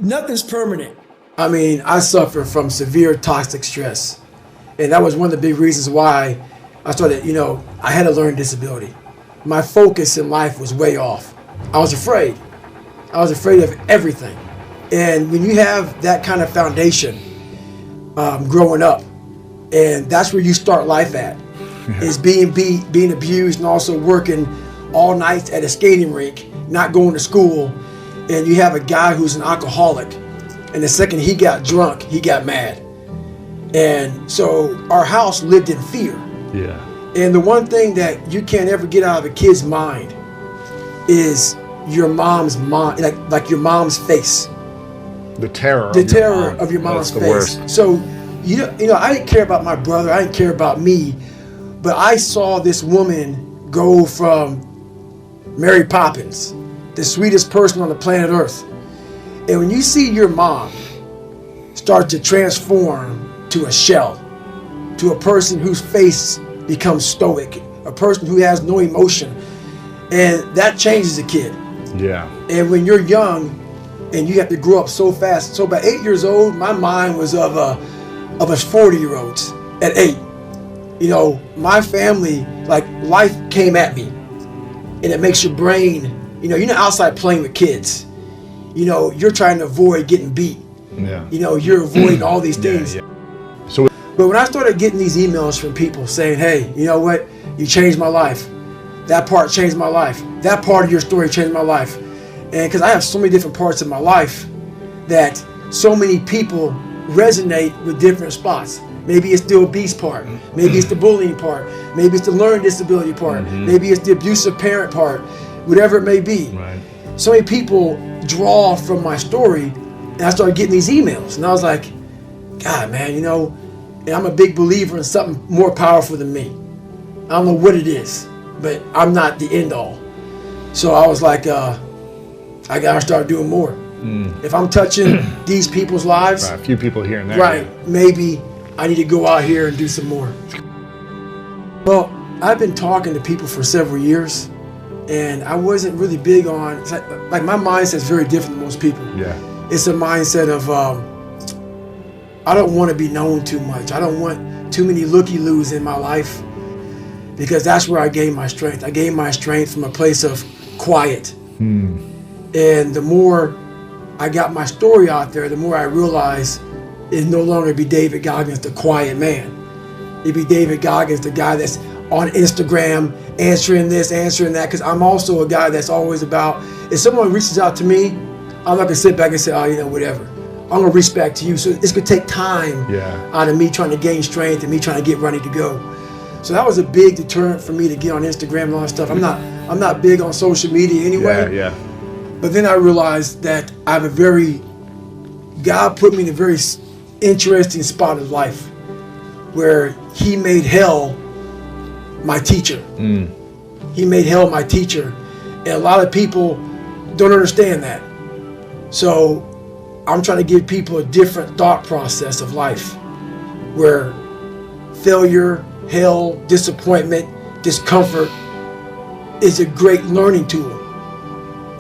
Nothing's permanent. I mean, I suffer from severe toxic stress. And that was one of the big reasons why I started, I had a learning disability. My focus in life was way off. I was afraid. I was afraid of everything. And when you have that kind of foundation growing up, and that's where you start life at, is being abused and also working all night at a skating rink, not going to school, and you have a guy who's an alcoholic, and the second he got drunk, he got mad. And so our house lived in fear. Yeah. And the one thing that you can't ever get out of a kid's mind is your mom's mind, like your mom's face. The terror. Of your mom's face. Worst. So, I didn't care about my brother. I didn't care about me. But I saw this woman go from Mary Poppins, the sweetest person on the planet Earth. And when you see your mom start to transform to a shell, to a person whose face becomes stoic, a person who has no emotion, and that changes a kid. Yeah. And when you're young and you have to grow up so fast, so by 8 years old, my mind was of us 40-year-olds at 8. My family, like, life came at me, and it makes your brain, you're not outside playing with kids. You're trying to avoid getting beat. Yeah. You're avoiding all these things. Yeah. So, but when I started getting these emails from people saying, hey, you know what? You changed my life. That part changed my life. That part of your story changed my life. And because I have so many different parts of my life that so many people resonate with different spots. Maybe it's the obese part. Maybe it's the bullying part. Maybe it's the learning disability part. Maybe it's the abusive parent part. Whatever it may be. Right. So many people draw from my story, and I started getting these emails. And I was like, God, man, and I'm a big believer in something more powerful than me. I don't know what it is, but I'm not the end all. So I was like, I gotta start doing more. If I'm touching these people's lives, right, a few people here and there. Right, maybe I need to go out here and do some more. Well, I've been talking to people for several years, and I wasn't really big on, like my mindset's very different than most people. Yeah. It's a mindset of, I don't want to be known too much. I don't want too many looky-loos in my life, because that's where I gained my strength. I gained my strength from a place of quiet. And the more I got my story out there, the more I realized it'd no longer be David Goggins, the quiet man. It'd be David Goggins, the guy that's on Instagram, answering this, answering that, because I'm also a guy that's always about, if someone reaches out to me, I'm not going to sit back and say, oh, whatever. I'm going to reach back to you. So it's going to take time out of me trying to gain strength and me trying to get ready to go. So that was a big deterrent for me to get on Instagram and all that stuff. I'm not big on social media anyway. Yeah. But then I realized that God put me in a very interesting spot of life where he made hell my teacher. He made hell my teacher. And a lot of people don't understand that. So I'm trying to give people a different thought process of life where failure, hell, disappointment, discomfort is a great learning tool.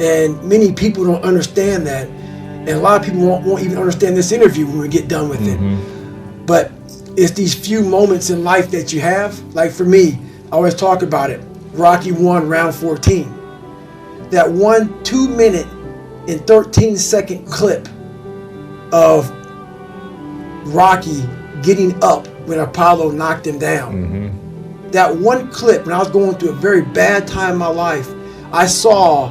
And many people don't understand that. And a lot of people won't even understand this interview when we get done with it. But it's these few moments in life that you have. Like for me, I always talk about it. Rocky 1, round 14. That 1 2-minute and 13-second clip of Rocky getting up when Apollo knocked him down. That one clip, when I was going through a very bad time in my life, I saw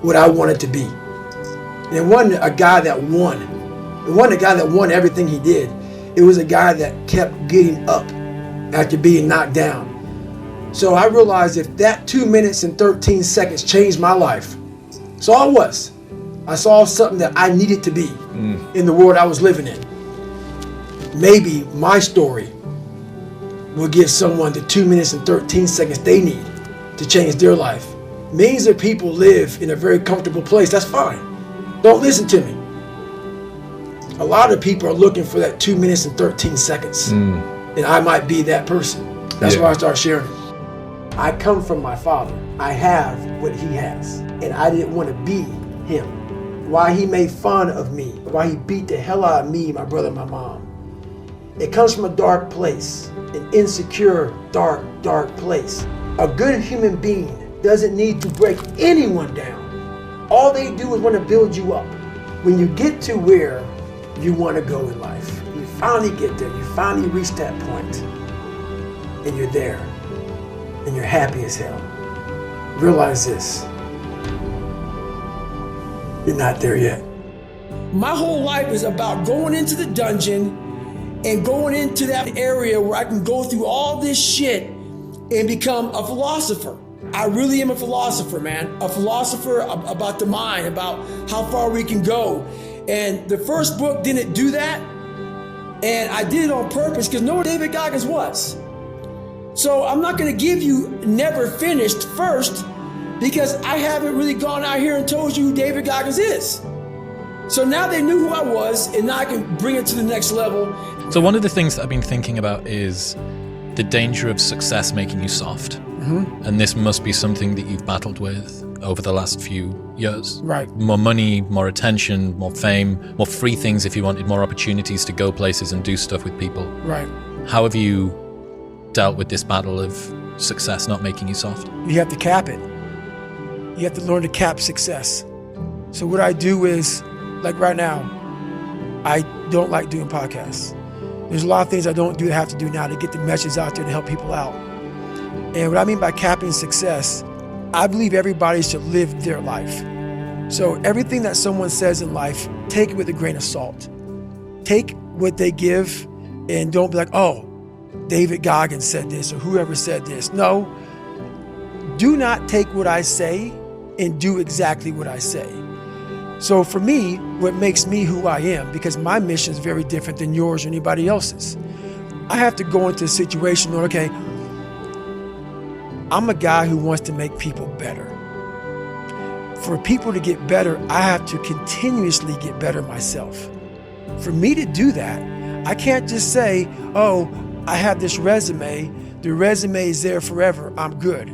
what I wanted to be. And it wasn't a guy that won. It wasn't a guy that won everything he did. It was a guy that kept getting up after being knocked down. So I realized if that 2 minutes and 13 seconds changed my life, so I was. I saw something that I needed to be in the world I was living in. Maybe my story will give someone the 2 minutes and 13 seconds they need to change their life. Millions of people live in a very comfortable place. That's fine. Don't listen to me. A lot of people are looking for that 2 minutes and 13 seconds. And I might be that person. That's why I start sharing it. I come from my father. I have what he has. And I didn't want to be him. why he made fun of me, why he beat the hell out of me, my brother, and my mom. It comes from a dark place, an insecure, dark place. A good human being doesn't need to break anyone down. All they do is want to build you up. When you get to where you want to go in life, you finally get there, you finally reach that point, and you're there, and you're happy as hell. Realize this, you're not there yet. My whole life is about going into the dungeon and going into that area where I can go through all this shit and become a philosopher. I really am a philosopher, man. A philosopher about the mind, about how far we can go. And the first book didn't do that. And I did it on purpose because no one David Goggins was. So I'm not gonna give you never finished first because I haven't really gone out here and told you who David Goggins is. So now they knew who I was, and now I can bring it to the next level. So one of the things that I've been thinking about is the danger of success making you soft. Mm-hmm. And this must be something that you've battled with over the last few years. Right. More money, more attention, more fame, more free things if you wanted, more opportunities to go places and do stuff with people. Right. How have you dealt with this battle of success not making you soft? You have to cap it. You have to learn to cap success. So what I do is, like right now, I don't like doing podcasts. There's a lot of things I don't do that I have to do now to get the message out there to help people out. And what I mean by capping success, I believe everybody should live their life. So everything that someone says in life, take it with a grain of salt. Take what they give and don't be like, oh, David Goggins said this or whoever said this. No, do not take what I say and do exactly what I say. So for me, what makes me who I am, because my mission is very different than yours or anybody else's. I have to go into a situation where, okay, I'm a guy who wants to make people better. For people to get better, I have to continuously get better myself. For me to do that, I can't just say, oh, I have this resume, the resume is there forever, I'm good.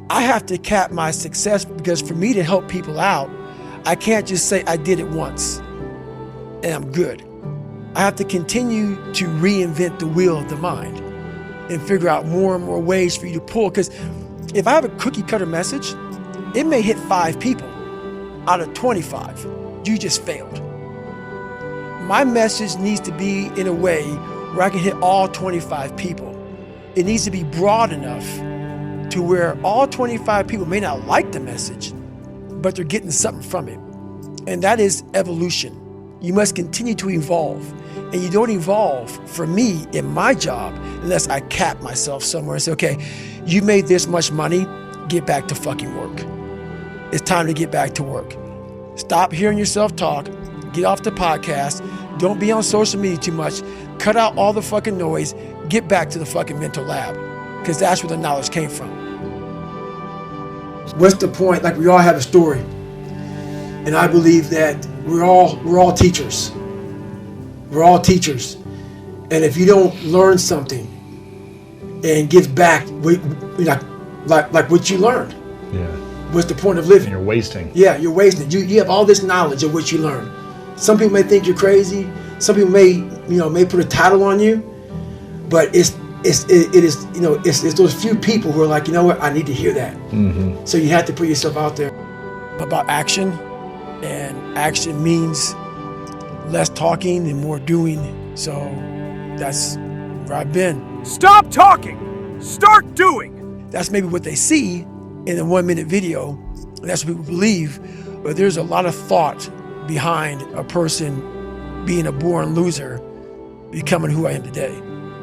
I have to cap my success because for me to help people out, I can't just say I did it once and I'm good. I have to continue to reinvent the wheel of the mind and figure out more and more ways for you to pull. Because if I have a cookie cutter message, it may hit 5 people out of 25. You just failed. My message needs to be in a way where I can hit all 25 people. It needs to be broad enough to where all 25 people may not like the message, but they're getting something from it. And that is evolution. You must continue to evolve. And you don't evolve, for me, in my job, unless I cap myself somewhere and say, okay, you made this much money, get back to fucking work. It's time to get back to work. Stop hearing yourself talk, get off the podcast, don't be on social media too much, cut out all the fucking noise, get back to the fucking mental lab, because that's where the knowledge came from. What's the point? Like, we all have a story. And I believe that we're all teachers. We're all teachers. And if you don't learn something and give back like what you learned, yeah, what's the point of living? And you're wasting. Yeah, you're wasting. You have all this knowledge of what you learned. Some people may think you're crazy. Some people may put a title on you, but it is those few people who are like, you know what, I need to hear that. Mm-hmm. So you have to put yourself out there. About action, and action means less talking and more doing. So that's where I've been. Stop talking, start doing. That's maybe what they see in a 1-minute video, and that's what people believe, but there's a lot of thought behind a person being a born loser, becoming who I am today.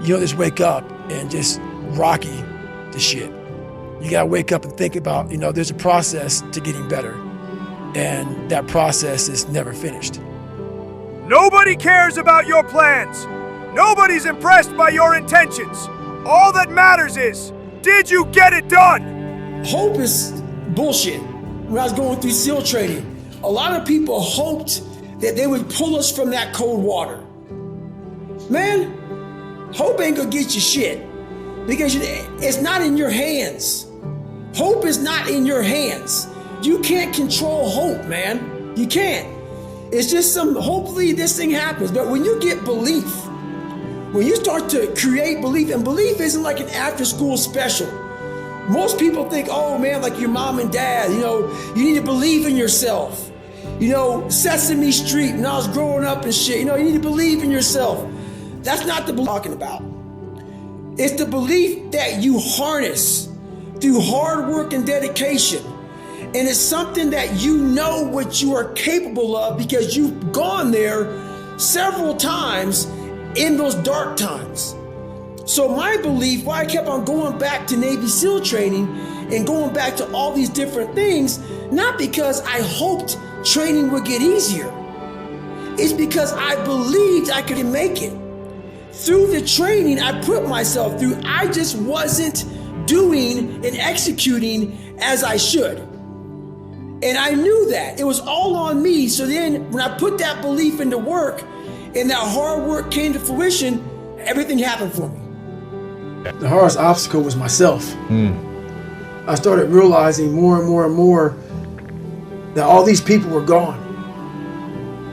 You don't just wake up and just rocky the shit. You gotta wake up and think about, there's a process to getting better, and that process is never finished. Nobody cares about your plans. Nobody's impressed by your intentions. All that matters is, did you get it done? Hope is bullshit. When I was going through SEAL training, a lot of people hoped that they would pull us from that cold water. Man, hope ain't gonna get you shit because it's not in your hands. Hope is not in your hands. You can't control hope, man. You can't. It's just hopefully this thing happens. But when you get belief, when you start to create belief, and belief isn't like an after school special. Most people think, oh man, like your mom and dad, you need to believe in yourself. Sesame Street, when I was growing up and shit, you need to believe in yourself. That's not the belief I'm talking about. It's the belief that you harness through hard work and dedication. And it's something that you know what you are capable of because you've gone there several times in those dark times. So my belief, why I kept on going back to Navy SEAL training and going back to all these different things, not because I hoped training would get easier. It's because I believed I could make it. Through the training I put myself through, I just wasn't doing and executing as I should. And I knew that. It was all on me. So then when I put that belief into work and that hard work came to fruition, everything happened for me. The hardest obstacle was myself. I started realizing more and more and more that all these people were gone.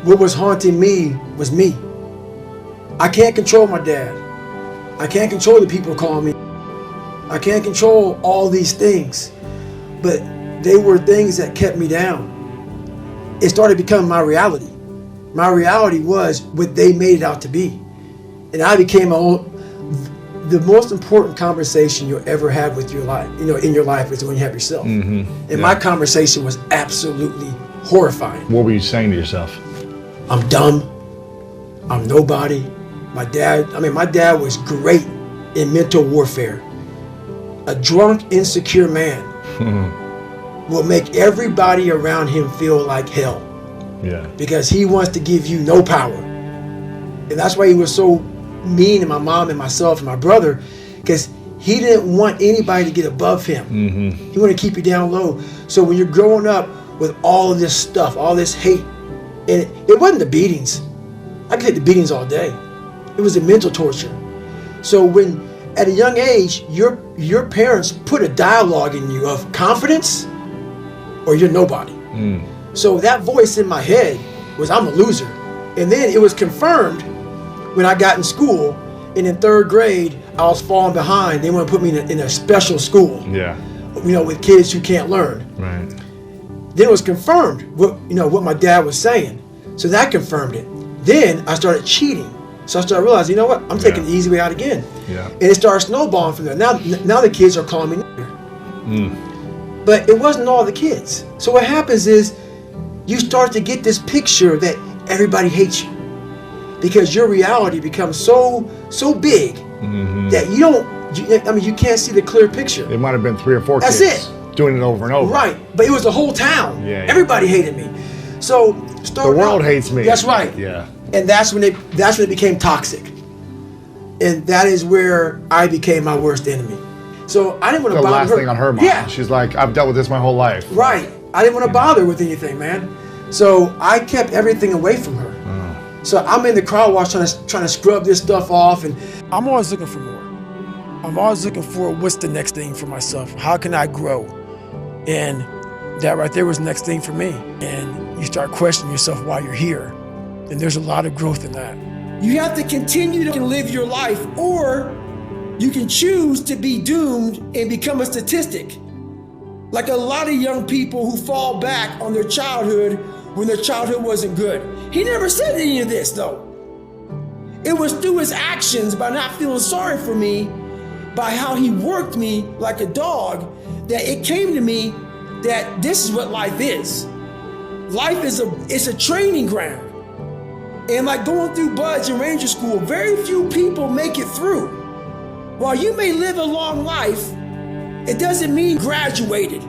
What was haunting me was me. I can't control my dad. I can't control the people calling me. I can't control all these things. But they were things that kept me down. It started becoming my reality. My reality was what they made it out to be. And I became the most important conversation you'll ever have with your life, in your life is when you have yourself. And my conversation was absolutely horrifying. What were you saying to yourself? I'm dumb. I'm nobody. My dad was great in mental warfare. A drunk, insecure man will make everybody around him feel like hell. Yeah. Because he wants to give you no power. And that's why he was so mean to my mom and myself and my brother, because he didn't want anybody to get above him. He wanted to keep you down low. So when you're growing up with all of this stuff, all this hate, and it wasn't the beatings. I could take the beatings all day. It was the mental torture. So when at a young age, your parents put a dialogue in you of confidence or you're nobody. So that voice in my head was, I'm a loser. And then it was confirmed when I got in school, and in third grade, I was falling behind. They want to put me in a special school. Yeah. With kids who can't learn. Right. Then it was confirmed what my dad was saying. So that confirmed it. Then I started cheating. So I started realizing, I'm taking the easy way out again. Yeah. And it started snowballing from there. Now the kids are calling me. But it wasn't all the kids. So what happens is you start to get this picture that everybody hates you. Because your reality becomes so big that you can't see the clear picture. It might have been 3 or 4 kids. That's it. Doing it over and over. Right. But it was the whole town. Yeah. Everybody hated me. So the world hates me. That's right. Yeah. And that's when it became toxic. And that is where I became my worst enemy. So I didn't want to bother her. The last thing on her mind. Yeah. She's like, I've dealt with this my whole life. Right. I didn't want to bother with anything, man. So I kept everything away from her. So I'm in the car wash trying to scrub this stuff off, and I'm always looking for more. I'm always looking for what's the next thing for myself. How can I grow? And that right there was the next thing for me. And you start questioning yourself why you're here. And there's a lot of growth in that. You have to continue to live your life, or you can choose to be doomed and become a statistic. Like a lot of young people who fall back on their childhood when their childhood wasn't good. He never said any of this though. It was through his actions, by not feeling sorry for me, by how he worked me like a dog, that it came to me that this is what life is. Life is a training ground. And like going through Buds and Ranger School, very few people make it through. While you may live a long life, it doesn't mean graduated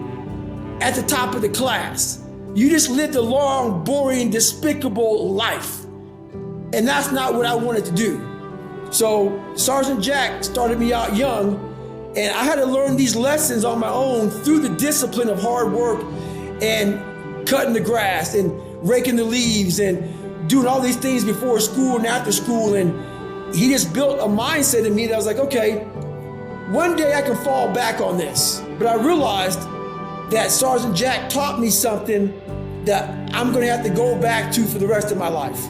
at the top of the class. You just lived a long, boring, despicable life. And that's not what I wanted to do. So Sergeant Jack started me out young, and I had to learn these lessons on my own through the discipline of hard work and cutting the grass and raking the leaves and doing all these things before school and after school. And he just built a mindset in me that I was like, okay, one day I can fall back on this. But I realized that Sergeant Jack taught me something that I'm gonna have to go back to for the rest of my life.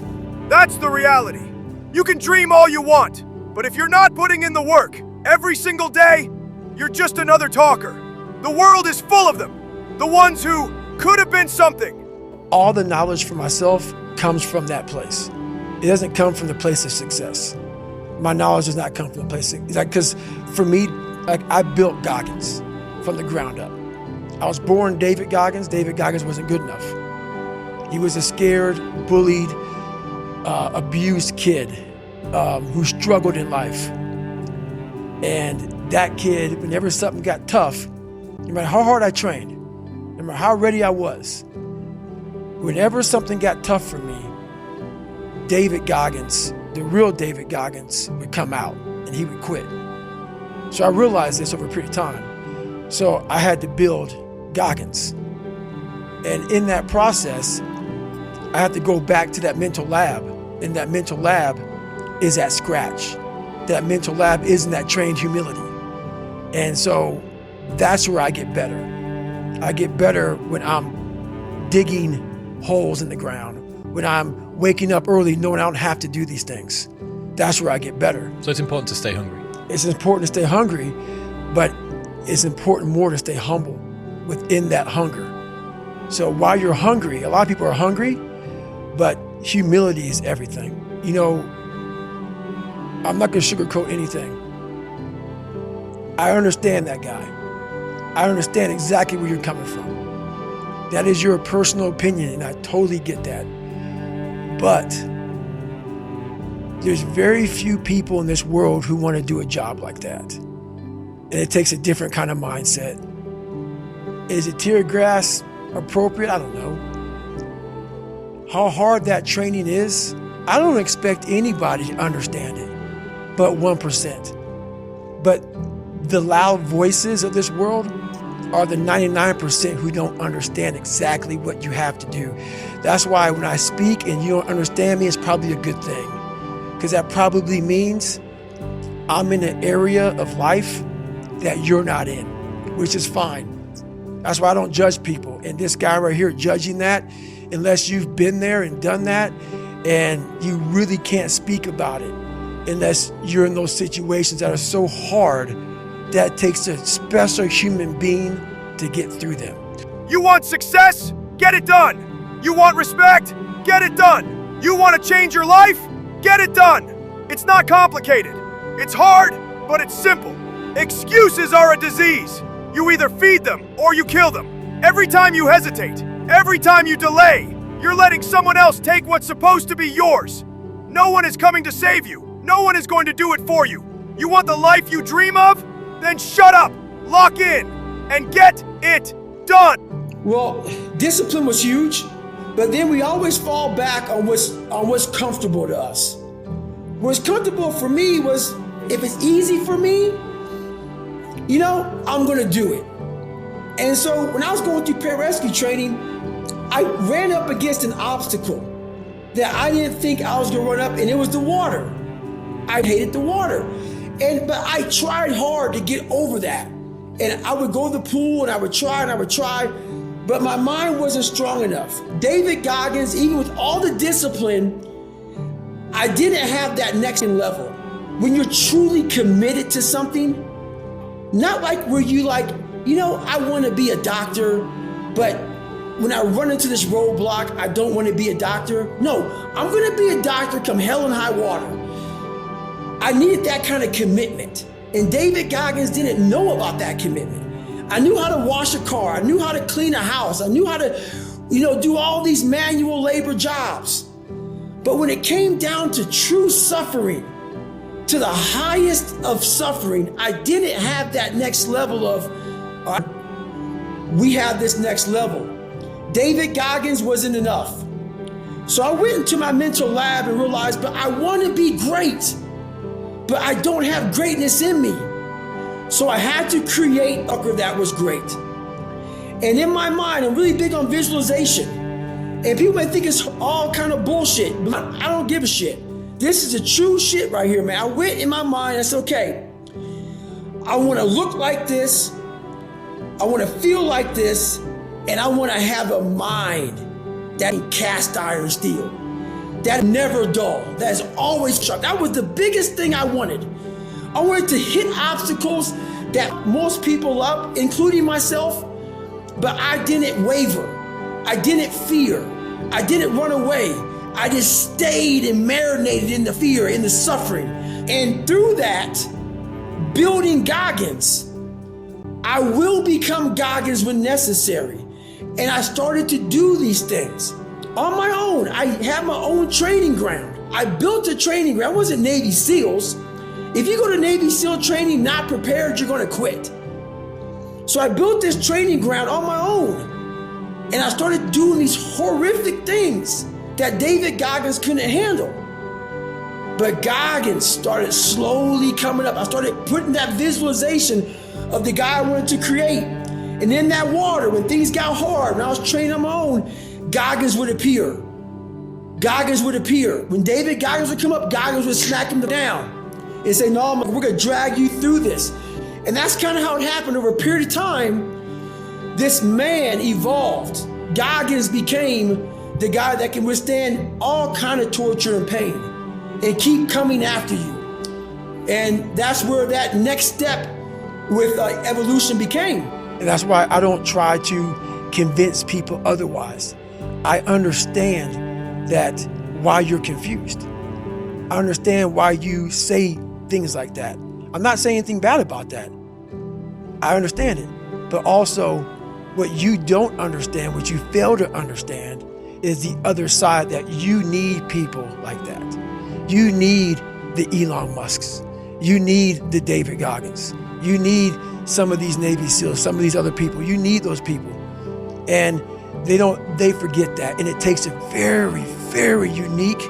That's the reality. You can dream all you want, but if you're not putting in the work every single day, you're just another talker. The world is full of them. The ones who could have been something. All the knowledge for myself comes from that place. It doesn't come from the place of success. My knowledge does not come from the place of, because for me, I built Goggins from the ground up. I was born David Goggins. David Goggins wasn't good enough. He was a scared, bullied, abused kid who struggled in life. And that kid, whenever something got tough, no matter how hard I trained, no matter how ready I was, whenever something got tough for me, David Goggins, the real David Goggins, would come out and he would quit. So I realized this over a period of time. So I had to build Goggins. And in that process, I had to go back to that mental lab. And that mental lab is at scratch. That mental lab is in that trained humility. And so that's where I get better. I get better when I'm digging holes in the ground, when I'm waking up early knowing I don't have to do these things. That's where I get better. So it's important to stay hungry. It's important to stay hungry, but it's important more to stay humble within that hunger. So while you're hungry, a lot of people are hungry, but humility is everything. You know, I'm not gonna sugarcoat anything. I understand that guy. I understand exactly where you're coming from. That is your personal opinion, and I totally get that. But there's very few people in this world who want to do a job like that. And it takes a different kind of mindset. Is it tear grass appropriate? I don't know. How hard that training is, I don't expect anybody to understand it, but 1%. But the loud voices of this world are the 99% who don't understand exactly what you have to do. That's why when I speak and you don't understand me, it's probably a good thing. Because that probably means I'm in an area of life that you're not in, which is fine. That's why I don't judge people. And this guy right here judging that, unless you've been there and done that, and you really can't speak about it unless you're in those situations that are so hard that it takes a special human being to get through them. You want success? Get it done. You want respect? Get it done. You want to change your life? Get it done. It's not complicated. It's hard, but it's simple. Excuses are a disease. You either feed them or you kill them. Every time you hesitate, every time you delay, you're letting someone else take what's supposed to be yours. No one is coming to save you. No one is going to do it for you. You want the life you dream of? Then shut up, lock in, and get it done. Well, discipline was huge, but then we always fall back on what's comfortable to us. What's comfortable for me was, if it's easy for me, you know, I'm gonna do it. And so when I was going through pararescue training, I ran up against an obstacle that I didn't think I was gonna run up, and it was the water. I hated the water. But I tried hard to get over that. And I would go to the pool and I would try, but my mind wasn't strong enough. David Goggins, even with all the discipline, I didn't have that next level. When you're truly committed to something, not like where you like, you know, I want to be a doctor, but when I run into this roadblock, I don't want to be a doctor. No, I'm going to be a doctor come hell and high water. I needed that kind of commitment. And David Goggins didn't know about that commitment. I knew how to wash a car. I knew how to clean a house. I knew how to, do all these manual labor jobs. But when it came down to true suffering, to the highest of suffering, I didn't have that next level of, we have this next level. David Goggins wasn't enough. So I went into my mental lab and realized, but I want to be great. But I don't have greatness in me. So I had to create a career that was great. And in my mind, I'm really big on visualization. And people may think it's all kind of bullshit, but I don't give a shit. This is the true shit right here, man. I went in my mind, I said, okay, I want to look like this, I want to feel like this, and I want to have a mind that cast iron steel, that never dull, that is always sharp. That was the biggest thing I wanted. I wanted to hit obstacles that most people love, including myself, but I didn't waver. I didn't fear. I didn't run away. I just stayed and marinated in the fear, in the suffering. And through that, building Goggins, I will become Goggins when necessary. And I started to do these things on my own. I had my own training ground. I built a training ground. It wasn't Navy SEALs. If you go to Navy SEAL training not prepared, you're going to quit. So I built this training ground on my own. And I started doing these horrific things that David Goggins couldn't handle. But Goggins started slowly coming up. I started putting that visualization of the guy I wanted to create. And in that water, when things got hard, and I was training on my own, Goggins would appear. Goggins would appear. When David Goggins would come up, Goggins would smack him down and say, no, we're gonna drag you through this. And that's kind of how it happened over a period of time. This man evolved. Goggins became the guy that can withstand all kind of torture and pain and keep coming after you. And that's where that next step with evolution became. And that's why I don't try to convince people otherwise. I understand that why you're confused. I understand why you say things like that. I'm not saying anything bad about that. I understand it. But also, what you don't understand, what you fail to understand, is the other side, that you need people like that. You need the Elon Musks. You need the David Goggins. You need some of these Navy SEALs, some of these other people. You need those people. And they forget that. And it takes a very, very unique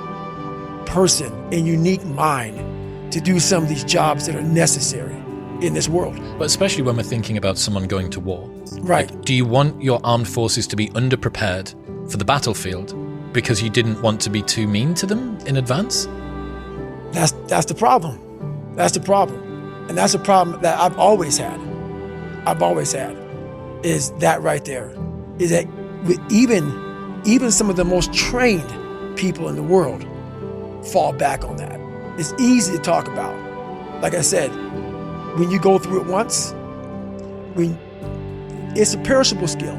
person and unique mind to do some of these jobs that are necessary in this world. But especially when we're thinking about someone going to war. Right. Like, do you want your armed forces to be underprepared for the battlefield because you didn't want to be too mean to them in advance? That's the problem. That's the problem. And that's a problem that I've always had. Is that right there. Is that with even some of the most trained people in the world fall back on that. It's easy to talk about. Like I said, when you go through it once, it's a perishable skill.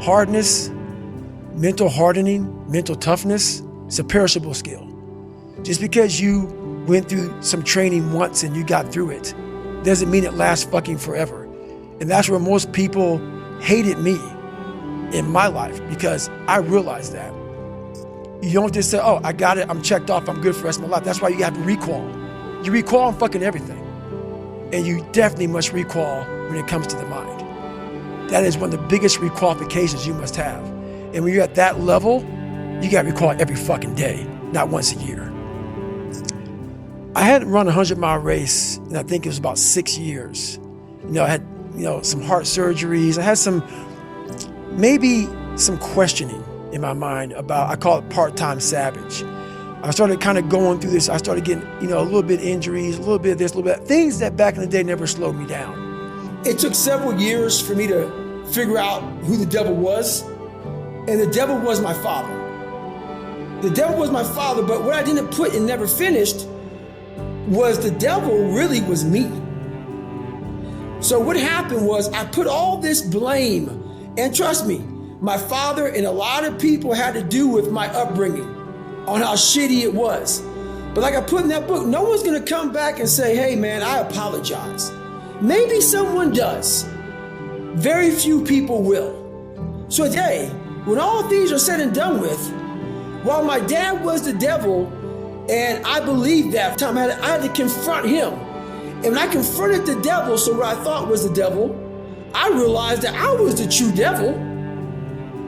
Hardness, mental hardening, mental toughness, it's a perishable skill. Just because you went through some training once and you got through it, doesn't mean it lasts fucking forever. And that's where most people hated me in my life, because I realized that. You don't just say, oh, I got it, I'm checked off, I'm good for the rest of my life. That's why you have to recall. You recall on fucking everything. And you definitely must recall when it comes to the mind. That is one of the biggest requalifications you must have. And when you're at that level, you gotta recall every fucking day, not once a year. I hadn't run a 100-mile race, and I think it was about 6 years. I had, some heart surgeries. I had maybe some questioning in my mind about, I call it part-time savage. I started kind of going through this. I started getting, a little bit injuries, a little bit of this, a little bit, things that back in the day never slowed me down. It took several years for me to figure out who the devil was. And the devil was my father. The devil was my father, but what I didn't put and never finished was the devil really was me. So what happened was I put all this blame, and trust me, my father and a lot of people had to do with my upbringing on how shitty it was. But like I put in that book, no one's gonna come back and say, hey man, I apologize. Maybe someone does. Very few people will. So today, when all things are said and done with, while my dad was the devil, and I believed that time, I had to confront him. And when I confronted the devil, so what I thought was the devil, I realized that I was the true devil.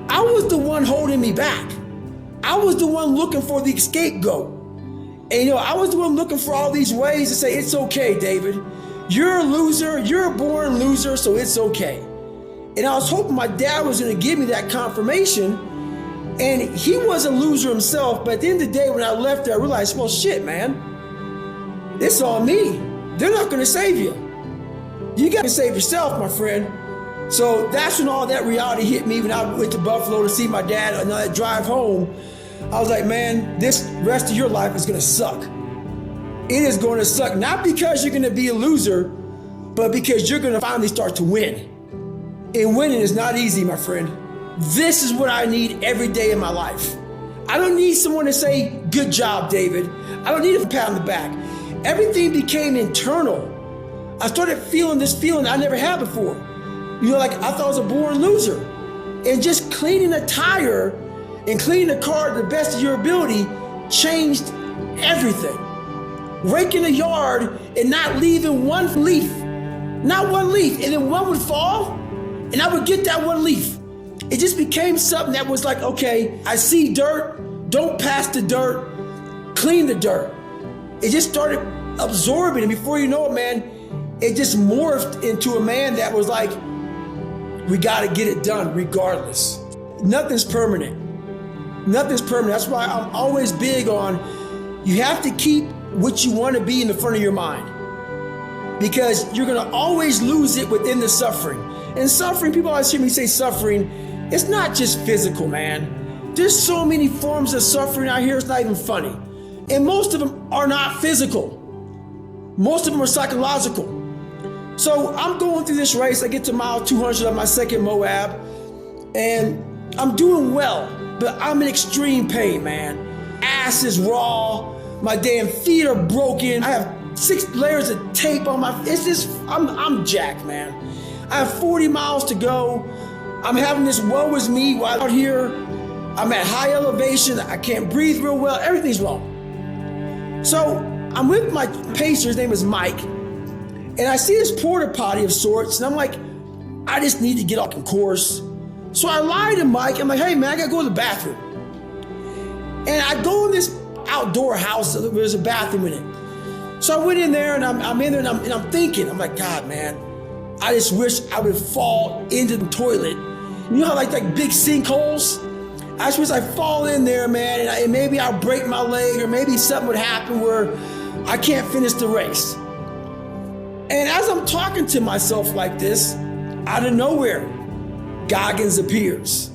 I was the one holding me back. I was the one looking for the scapegoat. And I was the one looking for all these ways to say, it's okay, David. You're a loser, you're a born loser, so it's okay. And I was hoping my dad was gonna give me that confirmation. And he was a loser himself, but at the end of the day, when I left there, I realized, well, shit, man, it's on me. They're not gonna save you. You gotta save yourself, my friend. So that's when all that reality hit me when I went to Buffalo to see my dad on that drive home. I was like, man, this rest of your life is gonna suck. It is going to suck, not because you're gonna be a loser, but because you're gonna finally start to win. And winning is not easy, my friend. This is what I need every day in my life. I don't need someone to say, good job, David. I don't need a pat on the back. Everything became internal. I started feeling this feeling I never had before. You know, like I thought I was a born loser. And just cleaning a tire and cleaning the car to the best of your ability changed everything. Raking the yard and not leaving one leaf. Not one leaf. And then one would fall and I would get that one leaf. It just became something that was like, okay, I see dirt, don't pass the dirt, clean the dirt. It just started absorbing, and before you know it, man, it just morphed into a man that was like, we gotta get it done regardless. Nothing's permanent. Nothing's permanent. That's why I'm always big on, you have to keep what you wanna be in the front of your mind, because you're gonna always lose it within the suffering. And suffering, people always hear me say suffering, it's not just physical, man. There's so many forms of suffering out here, it's not even funny. And most of them are not physical. Most of them are psychological. So I'm going through this race. I get to mile 200 of my second Moab, and I'm doing well, but I'm in extreme pain, man. Ass is raw. My damn feet are broken. I have 6 layers of tape on my, it's just, I'm jacked, man. I have 40 miles to go. I'm having this woe is me while out here. I'm at high elevation. I can't breathe real well. Everything's wrong. So I'm with my pacer. His name is Mike. And I see this porta potty of sorts. And I'm like, I just need to get off the course. So I lie to Mike. I'm like, hey, man, I got to go to the bathroom. And I go in this outdoor house. There's a bathroom in it. So I went in there, and I'm in there, and I'm thinking, I'm like, God, man, I just wish I would fall into the toilet. You know how like big sinkholes? I just wish I fall in there, man, and maybe I'll break my leg, or maybe something would happen where I can't finish the race. And as I'm talking to myself like this, out of nowhere, Goggins appears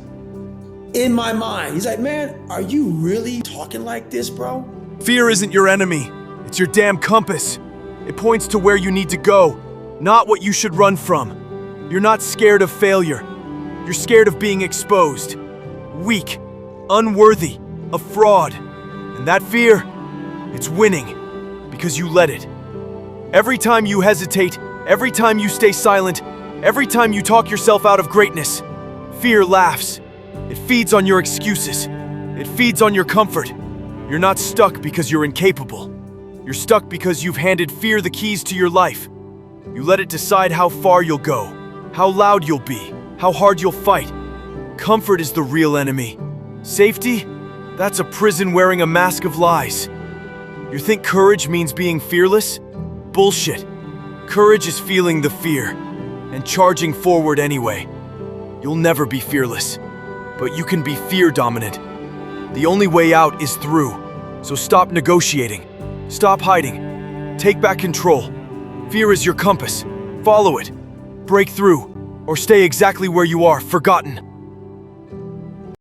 in my mind. He's like, man, are you really talking like this, bro? Fear isn't your enemy. It's your damn compass. It points to where you need to go, not what you should run from. You're not scared of failure. You're scared of being exposed, weak, unworthy, a fraud. And that fear, it's winning because you let it. Every time you hesitate, every time you stay silent, every time you talk yourself out of greatness, fear laughs. It feeds on your excuses. It feeds on your comfort. You're not stuck because you're incapable. You're stuck because you've handed fear the keys to your life. You let it decide how far you'll go, how loud you'll be, how hard you'll fight. Comfort is the real enemy. Safety? That's a prison wearing a mask of lies. You think courage means being fearless? Bullshit. Courage is feeling the fear and charging forward anyway. You'll never be fearless, but you can be fear dominant. The only way out is through. So stop negotiating. Stop hiding. Take back control. Fear is your compass. Follow it. Break through, or stay exactly where you are, forgotten.